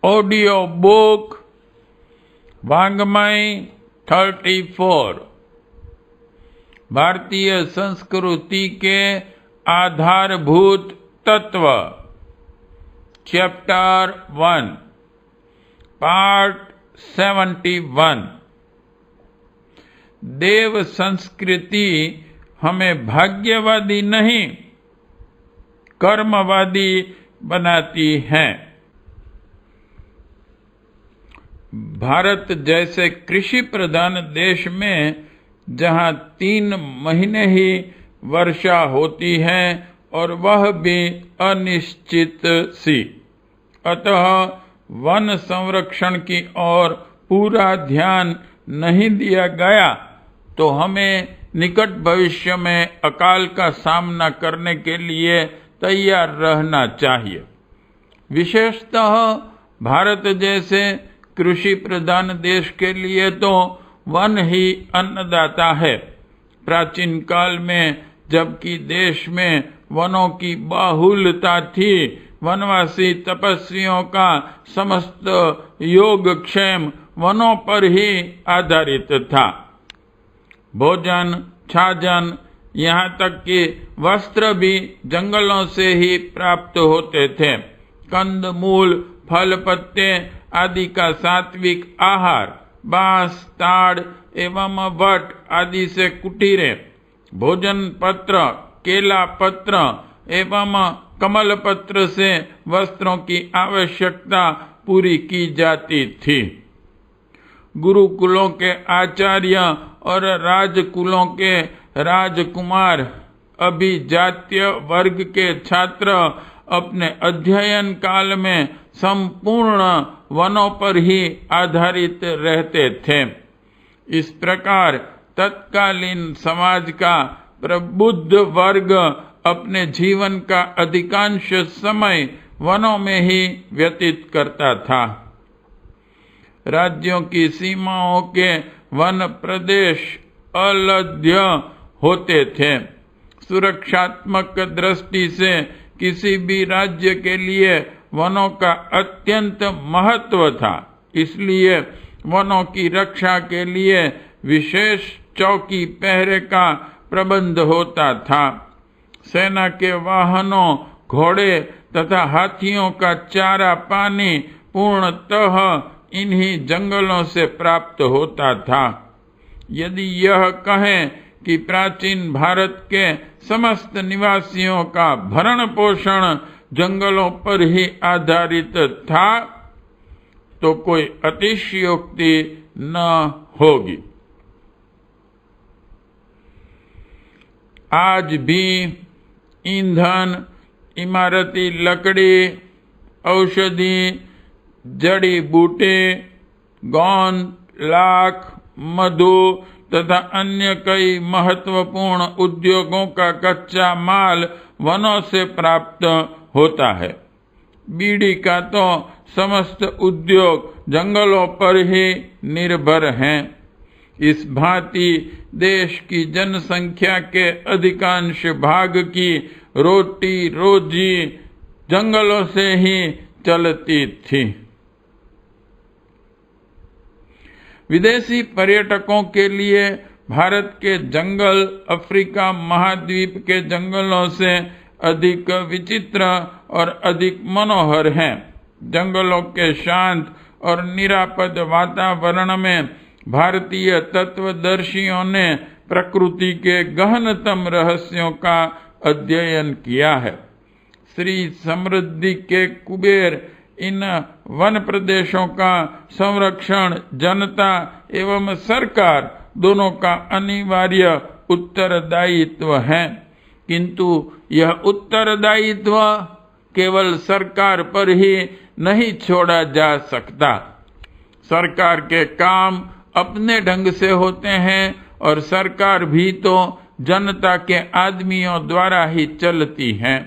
Audio book वाङ्मय 34 भारतीय संस्कृति के आधारभूत तत्व चैप्टर 1 पार्ट 71। देव संस्कृति हमें भाग्यवादी नहीं कर्मवादी बनाती है। भारत जैसे कृषि प्रधान देश में जहां 3 महीने ही वर्षा होती है और वह भी अनिश्चित सी, अतः वन संरक्षण की ओर पूरा ध्यान नहीं दिया गया तो हमें निकट भविष्य में अकाल का सामना करने के लिए तैयार रहना चाहिए। विशेषतः भारत जैसे कृषि प्रधान देश के लिए तो वन ही अन्नदाता है। प्राचीन काल में जबकि देश में वनों की बाहुल्यता थी, वनवासी तपस्वियों का समस्त योगक्षेम वनों पर ही आधारित था। भोजन, छाजन, यहाँ तक कि वस्त्र भी जंगलों से ही प्राप्त होते थे। कंद मूल, फल पत्ते आदि का सात्विक आहार, बांस, ताड़ एवं वट आदि से कुटीरे, भोजन पत्र, केला पत्र एवं कमल पत्र से वस्त्रों की आवश्यकता पूरी की जाती थी। गुरुकुलों के आचार्य और राजकुलों के राजकुमार, अभिजात्य वर्ग के छात्र अपने अध्ययन काल में संपूर्ण वनों पर ही आधारित रहते थे। इस प्रकार तत्कालीन समाज का प्रबुद्ध वर्ग अपने जीवन का अधिकांश समय वनों में ही व्यतीत करता था। राज्यों की सीमाओं के वन प्रदेश अलभ्य होते थे। सुरक्षात्मक दृष्टि से किसी भी राज्य के लिए वनों का अत्यंत महत्व था। इसलिए वनों की रक्षा के लिए विशेष चौकी पहरे का प्रबंध होता था। सेना के वाहनों, घोड़े तथा हाथियों का चारा पानी पूर्णतः इन्हीं जंगलों से प्राप्त होता था। यदि यह कहें कि प्राचीन भारत के समस्त निवासियों का भरण पोषण जंगलों पर ही आधारित था तो कोई अतिशयोक्ति न होगी। आज भी ईंधन, इमारती लकड़ी, औषधि, जड़ी बूटे, गोंद, लाख, मधु तथा अन्य कई महत्वपूर्ण उद्योगों का कच्चा माल वनों से प्राप्त होता है। बीड़ी का तो समस्त उद्योग जंगलों पर ही निर्भर हैं। इस भांति देश की जनसंख्या के अधिकांश भाग की रोटी रोजी जंगलों से ही चलती थी। विदेशी पर्यटकों के लिए भारत के जंगल अफ्रीका महाद्वीप के जंगलों से अधिक विचित्र और अधिक मनोहर हैं। जंगलों के शांत और निरापद वातावरण में भारतीय तत्वदर्शियों ने प्रकृति के गहनतम रहस्यों का अध्ययन किया है। श्री समृद्धि के कुबेर इन वन प्रदेशों का संरक्षण जनता एवं सरकार दोनों का अनिवार्य उत्तरदायित्व है, किंतु यह उत्तरदायित्व केवल सरकार पर ही नहीं छोड़ा जा सकता। सरकार के काम अपने ढंग से होते हैं और सरकार भी तो जनता के आदमियों द्वारा ही चलती है।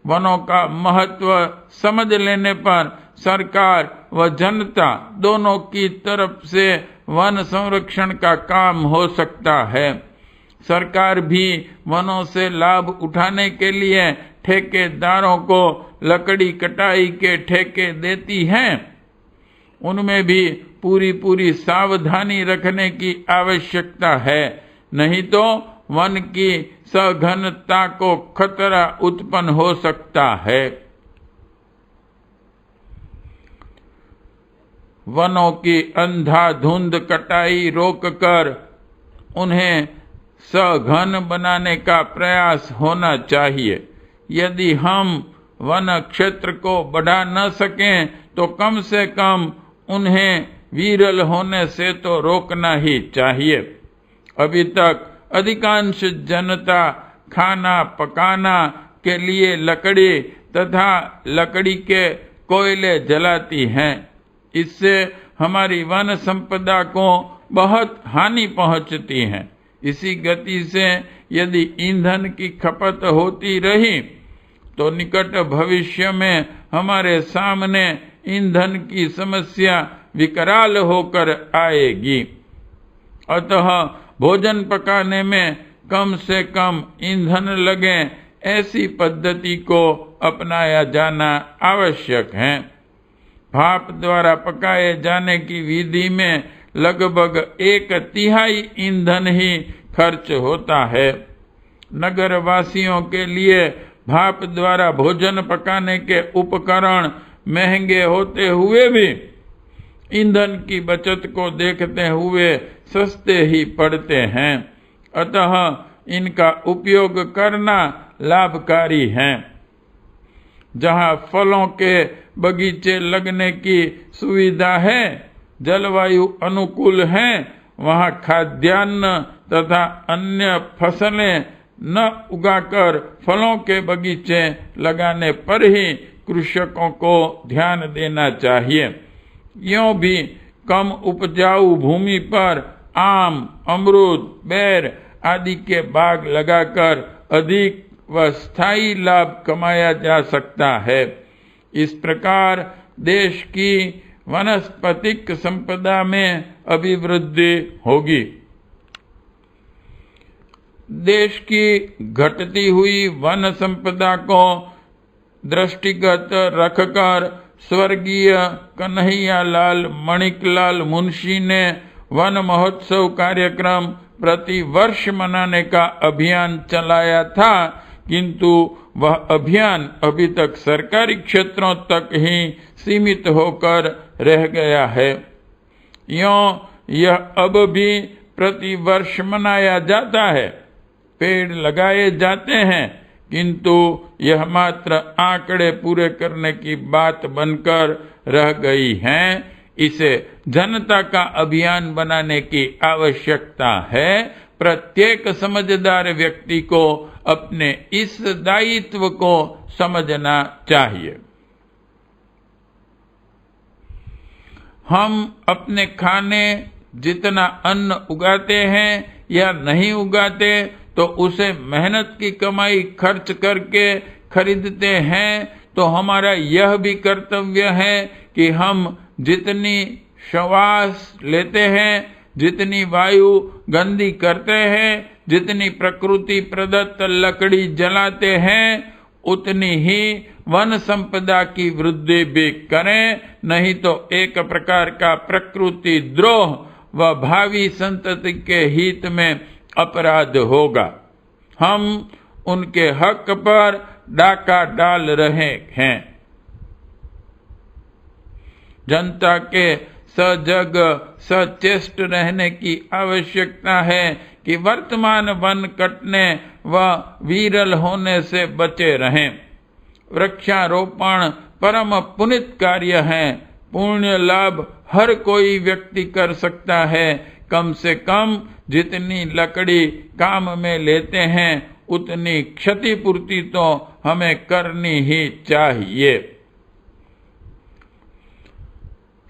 वनों का महत्व समझ लेने पर सरकार व जनता दोनों की तरफ से वन संरक्षण का काम हो सकता है। सरकार भी वनों से लाभ उठाने के लिए ठेकेदारों को लकड़ी कटाई के ठेके देती है उनमें भी पूरी सावधानी रखने की आवश्यकता है, नहीं तो वन की सघनता को खतरा उत्पन्न हो सकता है। वनों की अंधाधुंध कटाई रोककर उन्हें सघन बनाने का प्रयास होना चाहिए। यदि हम वन क्षेत्र को बढ़ा न सकें तो कम से कम उन्हें विरल होने से तो रोकना ही चाहिए। अभी तक अधिकांश जनता खाना पकाना के लिए लकड़ी तथा लकड़ी के कोयले जलाती हैं। इससे हमारी वन संपदा को बहुत हानि पहुंचती है। इसी गति से यदि ईंधन की खपत होती रही तो निकट भविष्य में हमारे सामने ईंधन की समस्या विकराल होकर आएगी। अतः भोजन पकाने में कम से कम ईंधन लगे, ऐसी पद्धति को अपनाया जाना आवश्यक है। भाप द्वारा पकाए जाने की विधि में लगभग 1/3 ईंधन ही खर्च होता है। नगर वासियों के लिए भाप द्वारा भोजन पकाने के उपकरण महंगे होते हुए भी ईंधन की बचत को देखते हुए सस्ते ही पड़ते हैं। अतः इनका उपयोग करना लाभकारी है। जहाँ फलों के बगीचे लगने की सुविधा है, जलवायु अनुकूल है, वहाँ खाद्यान्न तथा अन्य फसलें न उगाकर फलों के बगीचे लगाने पर ही कृषकों को ध्यान देना चाहिए। यूं भी कम उपजाऊ भूमि पर आम, अमरूद, बेर आदि के बाग लगाकर अधिक व स्थायी लाभ कमाया जा सकता है। इस प्रकार देश की वनस्पतिक संपदा में अभिवृद्धि होगी। देश की घटती हुई वन संपदा को दृष्टिगत रखकर स्वर्गीय कन्हैयालाल मणिकलाल मुंशी ने वन महोत्सव कार्यक्रम प्रति वर्ष मनाने का अभियान चलाया था, किंतु वह अभियान अभी तक सरकारी क्षेत्रों तक ही सीमित होकर रह गया है। यूं यह अब भी प्रति वर्ष मनाया जाता है, पेड़ लगाए जाते हैं, किंतु यह मात्र आंकड़े पूरे करने की बात बनकर रह गई है। इसे जनता का अभियान बनाने की आवश्यकता है। प्रत्येक समझदार व्यक्ति को अपने इस दायित्व को समझना चाहिए। हम अपने खाने जितना अन्न उगाते हैं या नहीं उगाते, तो उसे मेहनत की कमाई खर्च करके खरीदते हैं, तो हमारा यह भी कर्तव्य है कि हम जितनी श्वास लेते हैं, जितनी वायु गंदी करते हैं, जितनी प्रकृति प्रदत्त लकड़ी जलाते हैं, उतनी ही वन संपदा की वृद्धि भी करें, नहीं तो एक प्रकार का प्रकृति द्रोह व भावी संतति के हित में अपराध होगा। हम उनके हक पर डाका डाल रहे हैं। जनता के सजग सचेष्ट रहने की आवश्यकता है कि वर्तमान वन कटने व विरल होने से बचे रहें। वृक्षारोपण परम पुनित कार्य है। पुण्य लाभ हर कोई व्यक्ति कर सकता है। कम से कम जितनी लकड़ी काम में लेते हैं, उतनी क्षतिपूर्ति तो हमें करनी ही चाहिए।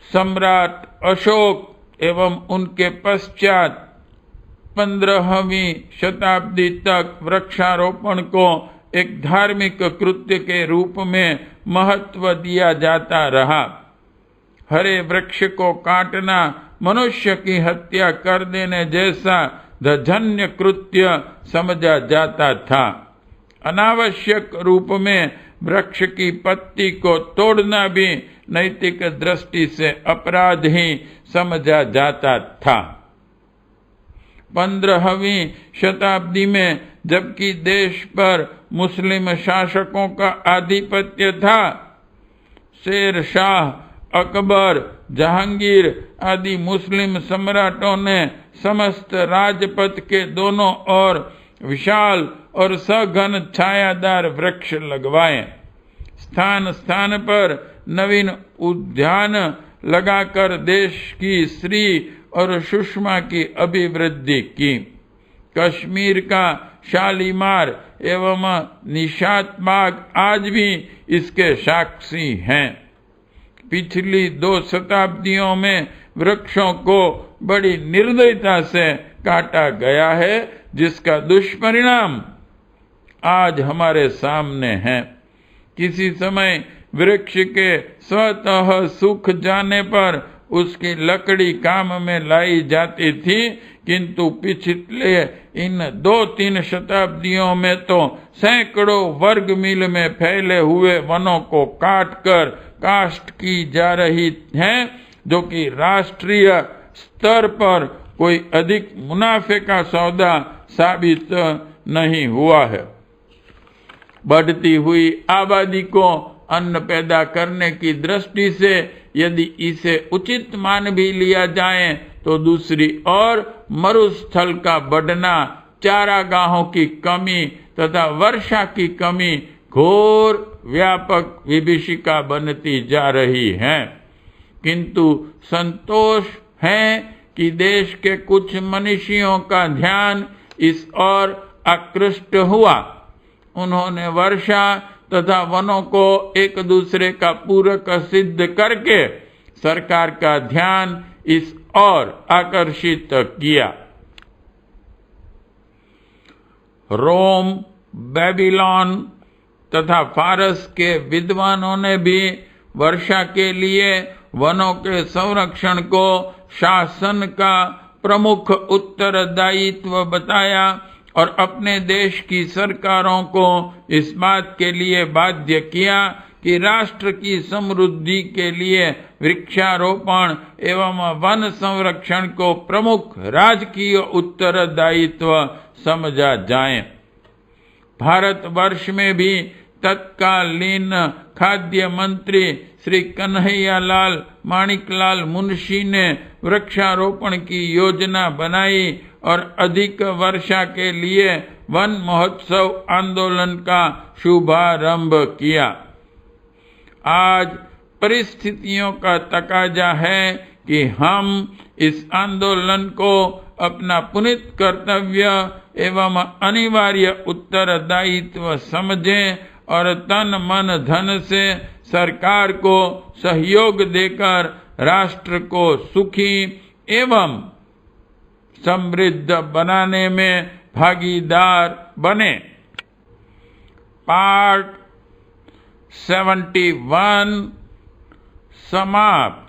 सम्राट अशोक एवं उनके पश्चात 15वीं शताब्दी तक वृक्षारोपण को एक धार्मिक कृत्य के रूप में महत्व दिया जाता रहा। हरे वृक्ष को काटना मनुष्य की हत्या कर देने जैसा जघन्य कृत्य समझा जाता था। अनावश्यक रूप में वृक्ष की पत्ती को तोड़ना भी नैतिक दृष्टि से अपराध ही समझा जाता था। 15वीं शताब्दी में जबकि देश पर मुस्लिम शासकों का आधिपत्य था, शेर शाह, अकबर, जहांगीर आदि मुस्लिम सम्राटों ने समस्त राजपथ के दोनों ओर विशाल और सघन छायादार वृक्ष लगवाए। स्थान स्थान पर नवीन उद्यान लगाकर देश की श्री और सुषमा की अभिवृद्धि की। कश्मीर का शालीमार एवं निशात बाग आज भी इसके साक्षी हैं। पिछली 2 शताब्दियों में वृक्षों को बड़ी निर्दयता से काटा गया है, जिसका दुष्परिणाम आज हमारे सामने है। किसी समय वृक्ष के स्वतः सूख जाने पर उसकी लकड़ी काम में लाई जाती थी, किंतु पिछले इन 2-3 शताब्दियों में तो सैकड़ों वर्ग मील में फैले हुए वनों को काटकर काष्ठ की जा रही है, जो कि राष्ट्रीय स्तर पर कोई अधिक मुनाफे का सौदा साबित नहीं हुआ है। बढ़ती हुई आबादी को अन्न पैदा करने की दृष्टि से यदि इसे उचित मान भी लिया जाए, तो दूसरी ओर मरुस्थल का बढ़ना, चारागाहों की कमी तथा वर्षा की कमी घोर व्यापक विभीषिका बनती जा रही है। किंतु संतोष है कि देश के कुछ मनीषियों का ध्यान इस ओर आकृष्ट हुआ। उन्होंने वर्षा तथा वनों को एक दूसरे का पूरक सिद्ध करके सरकार का ध्यान इस ओर आकर्षित किया। रोम, बेबीलोन तथा फारस के विद्वानों ने भी वर्षा के लिए वनों के संरक्षण को शासन का प्रमुख उत्तरदायित्व बताया और अपने देश की सरकारों को इस बात के लिए बाध्य किया कि राष्ट्र की समृद्धि के लिए वृक्षारोपण एवं वन संरक्षण को प्रमुख राजकीय उत्तरदायित्व समझा जाए। भारतवर्ष में भी तत्कालीन खाद्य मंत्री श्री कन्हैयालाल माणिकलाल मुंशी ने वृक्षारोपण की योजना बनाई और अधिक वर्षा के लिए वन महोत्सव आंदोलन का शुभारंभ किया। आज परिस्थितियों का तकाजा है कि हम इस आंदोलन को अपना पुनीत कर्तव्य एवं अनिवार्य उत्तरदायित्व समझें और तन मन धन से सरकार को सहयोग देकर राष्ट्र को सुखी एवं समृद्ध बनाने में भागीदार बने। पार्ट 71 समाप्त।